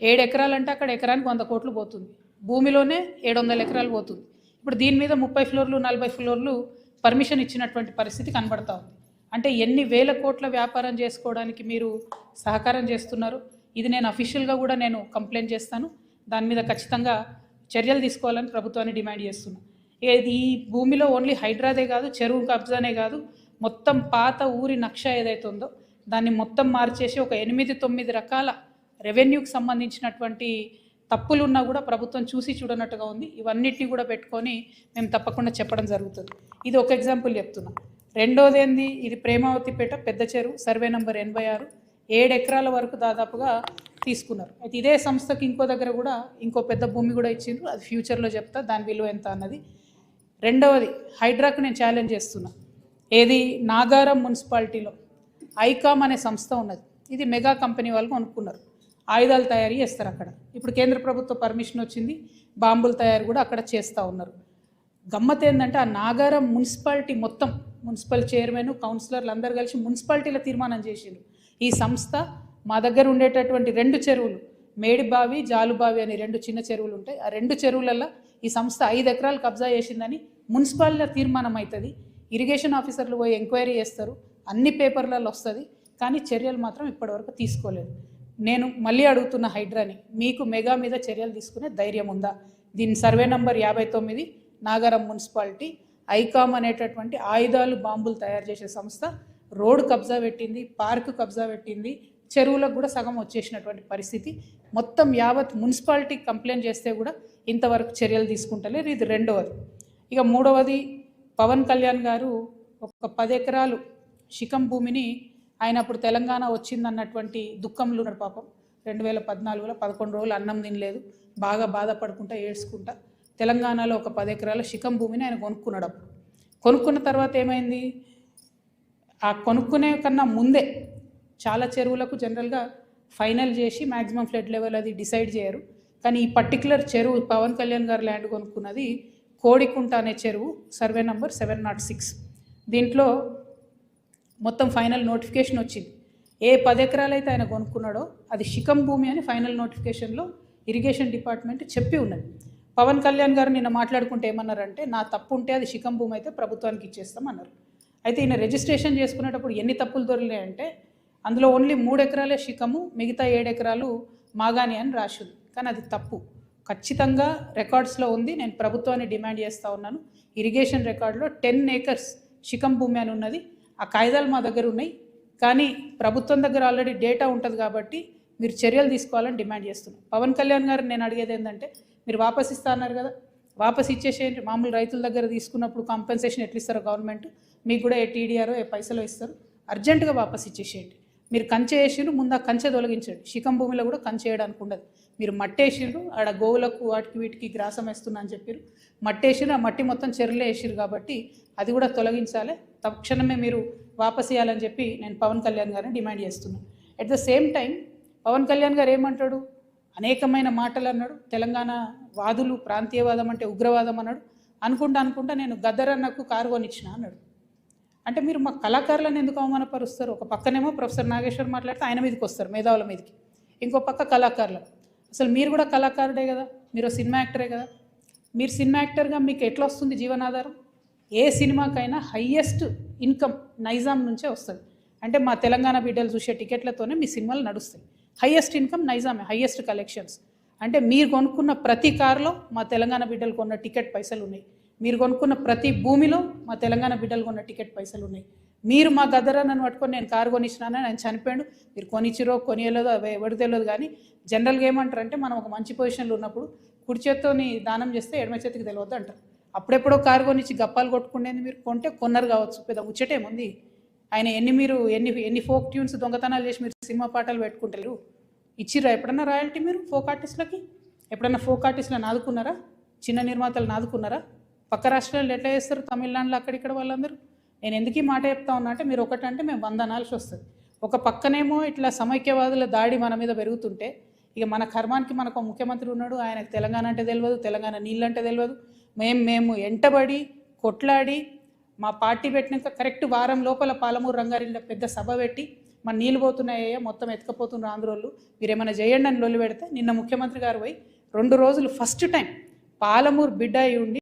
7 ఎకరాలంటే అక్కడ ఎకరానికి 100 కోట్లు పోతుంది. భూమిలోనే 700 ఎకరాలు పోతుంది. ఇప్పుడు దీని మీద 30 ఫ్లోర్లు 40 ఫ్లోర్లు పర్మిషన్ ఇచ్చినటువంటి పరిస్థితి కనబడతా ఉంది. అంటే ఎన్ని వేల కోట్ల వ్యాపారం చేసుకోవడానికి మీరు సహకారం చేస్తున్నారు. ఇది నేను అఫీషియల్గా కూడా నేను కంప్లైంట్ చేస్తాను. దాని మీద ఖచ్చితంగా చర్యలు తీసుకోవాలని ప్రభుత్వాన్ని డిమాండ్ చేస్తున్నాను. ఈ భూమిలో ఓన్లీ హైడ్రాదే కాదు, చెరువు కబ్జానే కాదు, మొత్తం పాత ఊరి నక్ష ఏదైతే ఉందో దాన్ని మొత్తం మార్చేసి ఒక 8-9 రకాల రెవెన్యూకి సంబంధించినటువంటి తప్పులు ఉన్నా కూడా ప్రభుత్వం చూసి చూడనట్టుగా ఉంది. ఇవన్నిటిని కూడా పెట్టుకొని మేము తప్పకుండా చెప్పడం జరుగుతుంది. ఇది ఒక ఎగ్జాంపుల్ చెప్తున్నా. రెండోది ఏంది, ఇది ప్రేమావతిపేట పెద్ద చెరువు, సర్వే నంబర్ 86, 7 ఎకరాల వరకు దాదాపుగా తీసుకున్నారు. అయితే ఇదే సంస్థకి ఇంకో దగ్గర కూడా ఇంకో పెద్ద భూమి కూడా ఇచ్చిండ్రు. అది ఫ్యూచర్లో చెప్తా దాని విలువ ఎంత అన్నది. రెండవది హైడ్రాకు నేను ఛాలెంజ్ చేస్తున్నా. ఏది, నాగారం మున్సిపాలిటీలో ఐకామ్ అనే సంస్థ ఉన్నది. ఇది మెగా కంపెనీ వాళ్ళు కొనుక్కున్నారు. ఆయుధాలు తయారీ చేస్తారు అక్కడ. ఇప్పుడు కేంద్ర ప్రభుత్వ పర్మిషన్ వచ్చింది, బాంబులు తయారు కూడా అక్కడ చేస్తూ ఉన్నారు. గమ్మత్ ఏంటంటే ఆ నాగారం మున్సిపాలిటీ మొత్తం మున్సిపల్ చైర్మన్, కౌన్సిలర్లు అందరూ కలిసి మున్సిపాలిటీలో తీర్మానం చేసిండ్రు. ఈ సంస్థ మా దగ్గర ఉండేటటువంటి 2 చెరువులు, మేడిబావి, జాలుబావి అని 2 చిన్న చెరువులు ఉంటాయి. ఆ 2 చెరువులలో ఈ సంస్థ 5 ఎకరాలు కబ్జా చేసిందని మున్సిపాలిటీలో తీర్మానం అవుతుంది. ఇరిగేషన్ ఆఫీసర్లు పోయి ఎంక్వైరీ చేస్తారు, అన్ని పేపర్లలో వస్తుంది. కానీ చర్యలు మాత్రం ఇప్పటివరకు తీసుకోలేదు. నేను మళ్ళీ అడుగుతున్న హైడ్రాని, మీకు మెగా మీద చర్యలు తీసుకునే ధైర్యం ఉందా? దీని సర్వే నంబర్ 59, నాగారం మున్సిపాలిటీ, ఐకామ్ అనేటటువంటి ఆయుధాలు బాంబులు తయారు చేసే సంస్థ రోడ్డు కబ్జా పెట్టింది, పార్కు కబ్జా పెట్టింది, చెరువులకు కూడా సగం వచ్చేసినటువంటి పరిస్థితి. మొత్తం యావత్ మున్సిపాలిటీ కంప్లైంట్ చేస్తే కూడా ఇంతవరకు చర్యలు తీసుకుంటలేరు. ఇది రెండవది. ఇక మూడవది, పవన్ కళ్యాణ్ గారు ఒక 10 ఎకరాలు శిఖం భూమిని ఆయన అప్పుడు తెలంగాణ వచ్చిందన్నటువంటి దుఃఖంలో ఉన్నాడు పాపం. 2014లో 11 రోజులు అన్నం తినలేదు, బాగా బాధపడుకుంటా ఏడ్చుకుంటా తెలంగాణలో ఒక 10 ఎకరాల శిఖం భూమిని ఆయన కొనుక్కున్నాడు. అప్పుడు కొనుక్కున్న తర్వాత ఏమైంది, ఆ కొనుక్కునే కన్నా ముందే చాలా చెరువులకు జనరల్గా ఫైనల్ చేసి మ్యాక్సిమం ఫ్లడ్ లెవెల్ అది డిసైడ్ చేయరు. కానీ ఈ పర్టికులర్ చెరువు పవన్ కళ్యాణ్ గారు ల్యాండ్ కొనుక్కున్నది కోడికుంట అనే చెరువు, సర్వే నంబర్ 706. దీంట్లో మొత్తం ఫైనల్ నోటిఫికేషన్ వచ్చింది. ఏ 10 ఎకరాలు అయితే ఆయన కొనుక్కున్నాడో అది శిఖం భూమి అని ఫైనల్ నోటిఫికేషన్లో ఇరిగేషన్ డిపార్ట్మెంట్ చెప్పి ఉన్నది. పవన్ కళ్యాణ్ గారు నిన్న మాట్లాడుకుంటే ఏమన్నారంటే, నా తప్పు ఉంటే అది శిఖం భూమి అయితే ప్రభుత్వానికి ఇచ్చేస్తామన్నారు. అయితే ఈయన రిజిస్ట్రేషన్ చేసుకునేటప్పుడు ఎన్ని తప్పులు దొరికాయంటే, అందులో ఓన్లీ 3 ఎకరాలే శిఖము, మిగతా 7 ఎకరాలు మాగాని అని రాసింది. కానీ అది తప్పు, ఖచ్చితంగా రికార్డ్స్లో ఉంది. నేను ప్రభుత్వాన్ని డిమాండ్ చేస్తూ ఉన్నాను. ఇరిగేషన్ రికార్డులో 10 ఏకర్స్ శిఖం భూమి అని ఉన్నది. ఆ కాగితాలు మా దగ్గర ఉన్నాయి. కానీ ప్రభుత్వం దగ్గర ఆల్రెడీ డేటా ఉంటుంది కాబట్టి మీరు చర్యలు తీసుకోవాలని డిమాండ్ చేస్తున్నాను. పవన్ కళ్యాణ్ గారు నేను అడిగేది ఏంటంటే, మీరు వాపస్ ఇస్తా అన్నారు కదా, వాపస్ ఇచ్చేసేయండి. మామూలు రైతుల దగ్గర తీసుకున్నప్పుడు కాంపెన్సేషన్ ఎట్లా ఇస్తారో గవర్నమెంట్, మీకు కూడా ఏ టీడీఆరో ఏ పైసలు ఇస్తారు, అర్జెంటుగా వాపస్ ఇచ్చేసేయండి. మీరు కంచె వేసిండ్రు, ముందు ఆ కంచె తొలగించండి. శిఖం భూమిలో కూడా కంచె వేయడానికి ఉండదు. మీరు మట్టేసిండ్రు, ఆడ గోవులకు వాటికి వీటికి గ్రాసం వేస్తున్నా అని చెప్పారు, మట్టేసిండ్రు, ఆ మట్టి మొత్తం చెరువులే వేసిరు కాబట్టి అది కూడా తొలగించాలి. తక్షణమే మీరు వాపస్ ఇవ్వాలని చెప్పి నేను పవన్ కళ్యాణ్ గారిని డిమాండ్ చేస్తున్నాను. At the same time Pawan Kalyan గారు ఏమంటాడు, అనేకమైన మాటలు అన్నాడు. తెలంగాణ వాదులు ప్రాంతీయవాదం అంటే ఉగ్రవాదం అన్నాడు. అనుకుంటా నేను గద్దరన్నకు కారు కొనిచ్చిన అన్నాడు. అంటే మీరు మా కళాకారులను ఎందుకు అవమానపరుస్తారు? ఒక పక్కనేమో ప్రొఫెసర్ నాగేశ్వర్ మాట్లాడితే ఆయన మీదకి వస్తారు, మేధావుల మీదకి. ఇంకో పక్క కళాకారులు. అసలు మీరు కూడా కళాకారుడే కదా, మీరు సినిమా యాక్టరే కదా. మీరు సినిమా యాక్టర్గా మీకు ఎట్లా వస్తుంది జీవనాధారం? ఏ సినిమాకైనా హయ్యెస్ట్ ఇన్కమ్ నైజాం నుంచే వస్తుంది. అంటే మా తెలంగాణ బిడ్డలు చూసే టికెట్లతోనే మీ సినిమాలు నడుస్తాయి. హయ్యెస్ట్ ఇన్కమ్ నైజామే, హయ్యెస్ట్ కలెక్షన్స్. అంటే మీరు కొనుక్కున్న ప్రతి కారులో మా తెలంగాణ బిడ్డలు కొన్న టికెట్ పైసలు ఉన్నాయి. మీరు కొనుక్కున్న ప్రతి భూమిలో మా తెలంగాణ బిడ్డలు కొన్న టికెట్ పైసలు ఉన్నాయి. మీరు మా గద్దరన్నను పట్టుకొని నేను కారు కొనిచ్చినానని ఆయన చనిపోయాడు. మీరు కొనిచ్చిరో కొనియలేదో ఎవరు తెలియదు. కానీ జనరల్గా ఏమంటారంటే, మనం ఒక మంచి పొజిషన్లో ఉన్నప్పుడు కుడి చేత్తోని దానం చేస్తే ఎడమ చేతికి తెలియదు అంటారు. అప్పుడెప్పుడో కారు కొనిచ్చి గప్పాలు కొట్టుకునేది మీరు కొంటే కొన్నారు కావచ్చు, పెద్ద ముచ్చటేముంది. ఆయన ఎన్ని ఫోక్ ట్యూన్స్ దొంగతనాలు చేసి మీరు సినిమా పాటలు పెట్టుకుంటారు. ఇచ్చిరా ఎప్పుడన్నా రాయల్టీ మీరు ఫోక్ ఆర్టిస్టులకి? ఎప్పుడన్నా ఫోక్ ఆర్టిస్టులను ఆదుకున్నారా? చిన్న నిర్మాతలను ఆదుకున్నారా? పక్క రాష్ట్రాల్లో ఎట్లా చేస్తారు, తమిళనాడులో అక్కడిక్కడ వాళ్ళందరూ. నేను ఎందుకు ఈ మాట చెప్తా ఉన్నా అంటే, మీరు ఒకటంటే మేము 100 అనాల్సి వస్తుంది. ఒక పక్కనేమో ఇట్లా సమైక్యవాదుల దాడి మన మీద పెరుగుతుంటే, ఇక మన కర్మానికి మనకు ముఖ్యమంత్రి ఉన్నాడు, ఆయనకు తెలంగాణ అంటే తెలియదు, తెలంగాణ నీళ్ళంటే తెలియదు. మేము ఎంటబడి కొట్లాడి మా పార్టీ పెట్టినాక కరెక్ట్ వారం లోపల పాలమూరు రంగారెడ్డిలో పెద్ద సభ పెట్టి మన నీళ్ళు పోతున్నాయ్యా మొత్తం ఎత్తుకపోతున్నారు ఆంధ్రోళ్ళు, మీరు ఏమైనా చేయండి అని లొల్లి పెడితే నిన్న ముఖ్యమంత్రి గారు పోయి 2 రోజులు ఫస్ట్ టైం పాలమూరు బిడ్డ అయి ఉండి